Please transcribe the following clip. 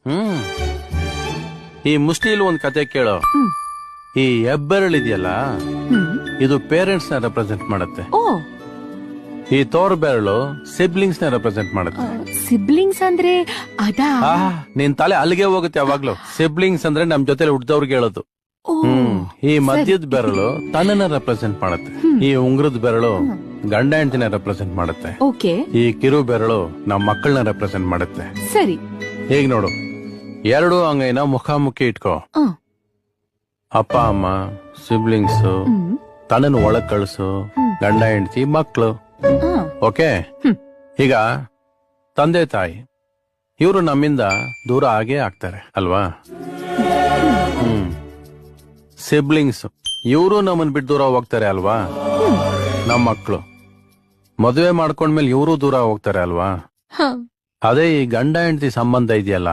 ಹ್ಮ್ ಈ ಮುಷ್ಟಿಲಿ ಒಂದ್ ಕತೆ ಕೇಳೋ. ಈ ಹೆಬ್ಬೆರಳಿದೆಯಲ್ಲ, ಇದು ಪೇರೆಂಟ್ಸ್ ನ ರೆಪ್ರೆಸೆಂಟ್ ಮಾಡುತ್ತೆ. ಓ, ಈ ತೋರ್ ಬೆರಳು ಸಿಬ್ಲಿಂಗ್ಸ್ ನ ರೆಪ್ರೆಸೆಂಟ್ ಮಾಡುತ್ತೆ. ಸಿಬ್ಲಿಂಗ್ಸ್ ಅಂದ್ರೆ ಅದಾ? ನಿನ್ ತಲೆ ಅಲ್ಲಿಗೆ ಹೋಗುತ್ತೆ ಯಾವಾಗ್ಲೂ. ಸಿಬ್ಲಿಂಗ್ಸ್ ಅಂದ್ರೆ ನಮ್ ಜೊತೆ ಹುಟ್ಟಿದವ್ರಿಗೆ ಹೇಳೋದು. ಓ, ಈ ಮಧ್ಯದ ಬೆರಳು ತನ್ನನ್ನ ರೆಪ್ರೆಸೆಂಟ್ ಮಾಡುತ್ತೆ. ಈ ಉಂಗ್ರದ ಬೆರಳು ಗಂಡ ಹೆಂಡತಿನ ರೆಪ್ರೆಸೆಂಟ್ ಮಾಡುತ್ತೆ. ಓಕೆ, ಈ ಕಿರು ಬೆರಳು ನಮ್ ಮಕ್ಕಳನ್ನ ರೆಪ್ರೆಸೆಂಟ್ ಮಾಡುತ್ತೆ. ಸರಿ. ಈಗ ನೋಡು, ಎರಡು ಅಂಗೈನ ಮುಖಾಮುಖಿ ಇಟ್ಕೋ. ಆ, ಅಪ್ಪ ಅಮ್ಮ, ಸಿಬ್ಲಿಂಗ್ಸ್, ತನ್ನನ್ನು ಒಳಗ್ ಕಳ್ಸು, ಗಂಡ ಹೆಂಡತಿ, ಮಕ್ಕಳು. ಆ, ಓಕೆ. ಈಗ ತಂದೆ ತಾಯಿ ಇವರು ನಮ್ಮಿಂದ ದೂರ ಆಗೇ ಆಗ್ತಾರೆ ಅಲ್ವಾ? ಸಿಬ್ಲಿಂಗ್ಸ್ ಇವರು ನಮ್ಮನ್ ಬಿಟ್ಟು ದೂರ ಹೋಗ್ತಾರೆ ಅಲ್ವಾ? ನಮ್ಮ ಮಕ್ಕಳು ಮದುವೆ ಮಾಡ್ಕೊಂಡ್ಮೇಲೆ ಇವರು ದೂರ ಹೋಗ್ತಾರೆ ಅಲ್ವಾ? ಹ. ಅದೇ ಈ ಗಂಡ ಹೆಂಡತಿ ಸಂಬಂಧ ಇದೆಯಲ್ಲ,